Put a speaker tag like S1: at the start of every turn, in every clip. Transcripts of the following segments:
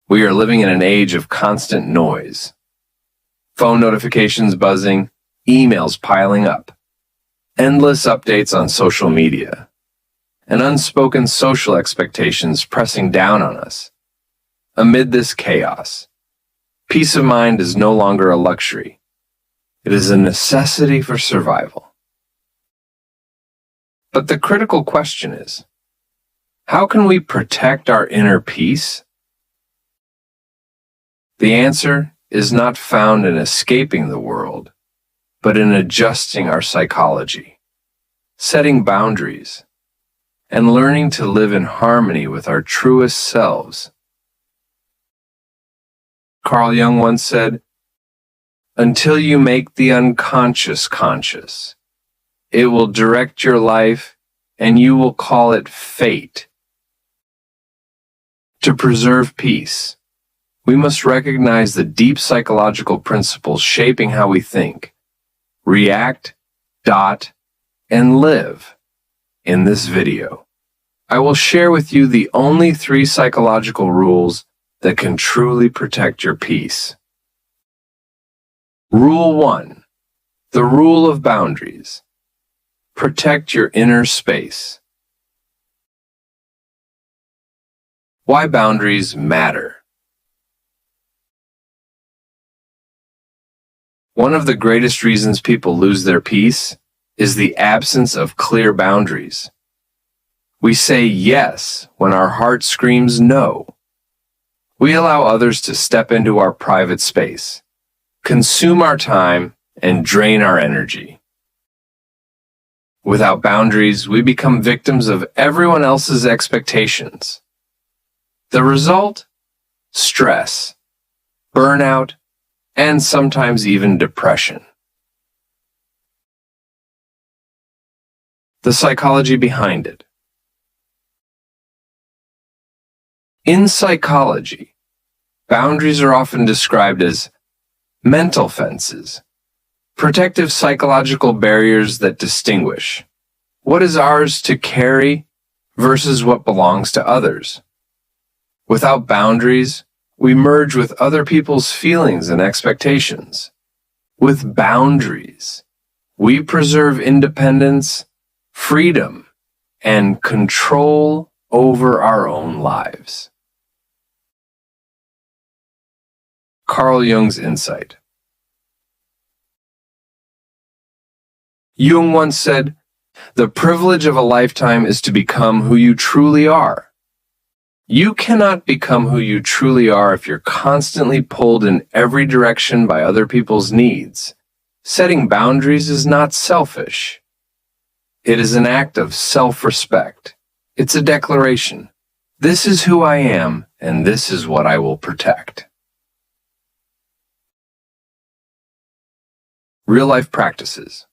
S1: We are living in an age of constant noise. Phone notifications buzzing, emails piling up, endless updates on social media, and unspoken social expectations pressing down on us. Amid this chaos, peace of mind is no longer a luxury. It is a necessity for survival. But the critical question is, how can we protect our inner peace? The answer is not found in escaping the world, but in adjusting our psychology, setting boundaries, and learning to live in harmony with our truest selves. Carl Jung once said, "Until you make the unconscious conscious, it will direct your life and you will call it fate." To preserve peace, we must recognize the deep psychological principles shaping how we think, react, and live. In this video, I will share with you the only 3 psychological rules that can truly protect your peace. Rule 1. The rule of boundaries. Protect your inner space. Why boundaries matter. One of the greatest reasons people lose their peace is the absence of clear boundaries. We say yes when our heart screams no. We allow others to step into our private space, consume our time, and drain our energy. Without boundaries, we become victims of everyone else's expectations. The result? Stress, burnout, and sometimes even depression. The psychology behind it. In psychology, boundaries are often described as mental fences, protective psychological barriers that distinguish what is ours to carry versus what belongs to others. Without boundaries, we merge with other people's feelings and expectations. With boundaries, we preserve independence, freedom, and control over our own lives. Carl Jung's insight. Jung once said, "The privilege of a lifetime is to become who you truly are." You cannot become who you truly are if you're constantly pulled in every direction by other people's needs. Setting boundaries is not selfish. It is an act of self-respect. It's a declaration. This is who I am, and this is what I will protect. Real-life practices.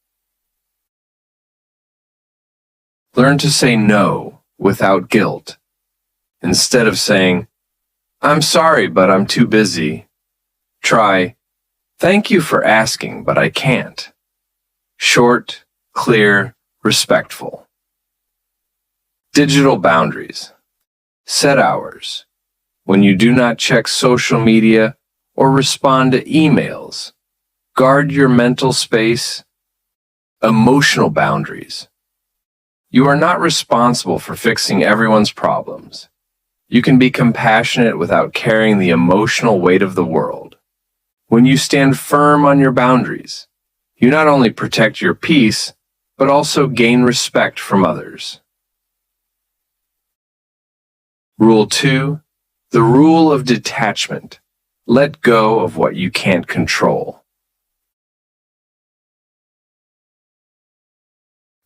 S1: Learn to say no without guilt. Instead of saying, "I'm sorry, but I'm too busy," try, "Thank you for asking, but I can't." Short, clear, respectful. Digital boundaries. Set hours. When you do not check social media or respond to emails. Guard your mental space. Emotional boundaries. You are not responsible for fixing everyone's problems. You can be compassionate without carrying the emotional weight of the world. When you stand firm on your boundaries, you not only protect your peace, but also gain respect from others. Rule 2. The rule of detachment. Let go of what you can't control.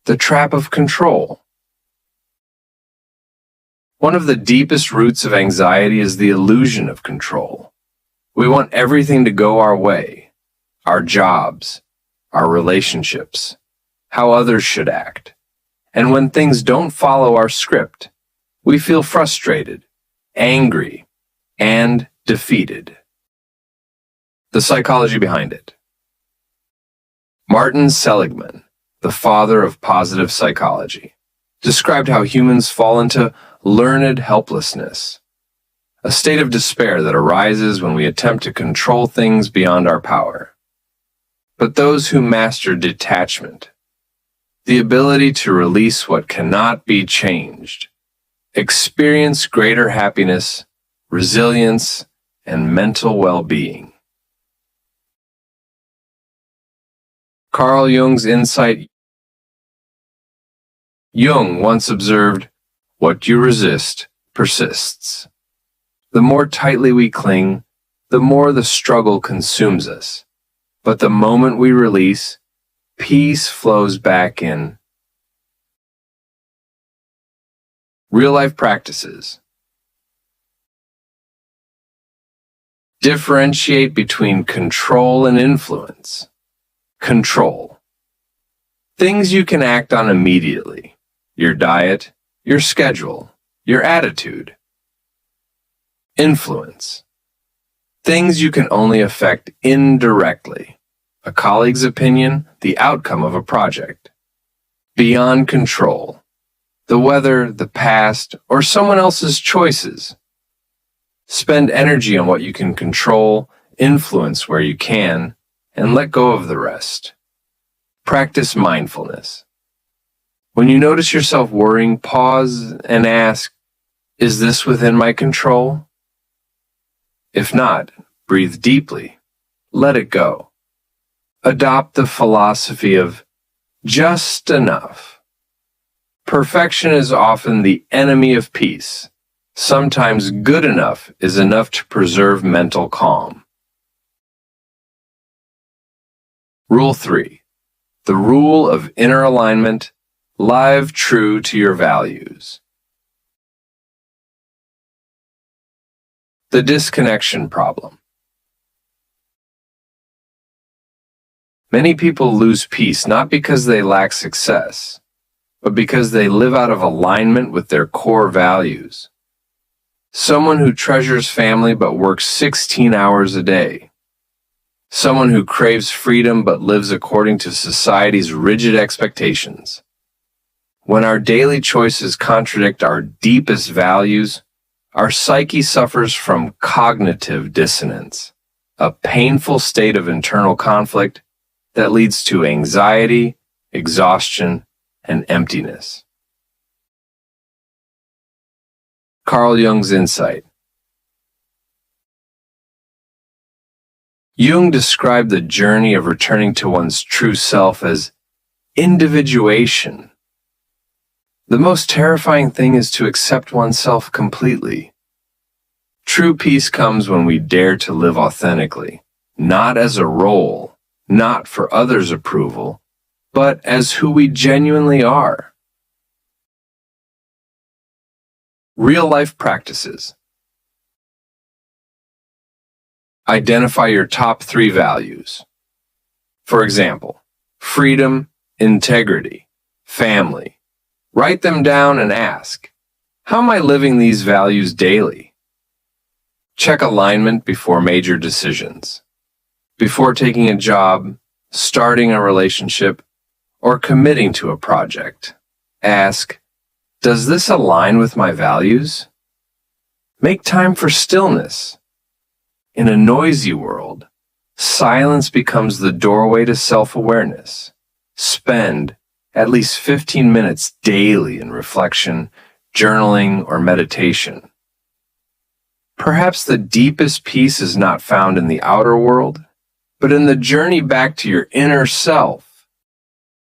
S1: The trap of control. One of the deepest roots of anxiety is the illusion of control. We want everything to go our way, our jobs, our relationships, how others should act. And when things don't follow our script, we feel frustrated, angry, and defeated. The psychology behind it. Martin Seligman, the father of positive psychology, described how humans fall into learned helplessness, a state of despair that arises when we attempt to control things beyond our power. But those who master detachment, the ability to release what cannot be changed, experience greater happiness, resilience, and mental well-being. Carl Jung's insight. Jung once observed, "What you resist persists." The more tightly we cling, the more the struggle consumes us. But the moment we release, peace flows back in. Real-life practices. Differentiate between control and influence. Control. Things you can act on immediately. Your diet, your schedule, your attitude. Influence. Things you can only affect indirectly. A colleague's opinion, the outcome of a project. Beyond control. The weather, the past, or someone else's choices. Spend energy on what you can control, influence where you can, and let go of the rest. Practice mindfulness. When you notice yourself worrying, pause and ask, "Is this within my control?" If not, breathe deeply. Let it go. Adopt the philosophy of just enough. Perfection is often the enemy of peace. Sometimes good enough is enough to preserve mental calm. Rule 3. The rule of inner alignment. Live true to your values. The disconnection problem. Many people lose peace not because they lack success, but because they live out of alignment with their core values. Someone who treasures family but works 16 hours a day. Someone who craves freedom but lives according to society's rigid expectations. When our daily choices contradict our deepest values, our psyche suffers from cognitive dissonance, a painful state of internal conflict that leads to anxiety, exhaustion, and emptiness. Carl Jung's insight. Jung described the journey of returning to one's true self as individuation. The most terrifying thing is to accept oneself completely. True peace comes when we dare to live authentically, not as a role, not for others' approval, but as who we genuinely are. Real-life practices. Identify your top 3 values. For example, freedom, integrity, family. Write them down and ask, how am I living these values daily? Check alignment before major decisions. Before taking a job, starting a relationship, or committing to a project, ask, does this align with my values? Make time for stillness. In a noisy world, silence becomes the doorway to self-awareness. Spend at least 15 minutes daily in reflection, journaling, or meditation. Perhaps the deepest peace is not found in the outer world, but in the journey back to your inner self.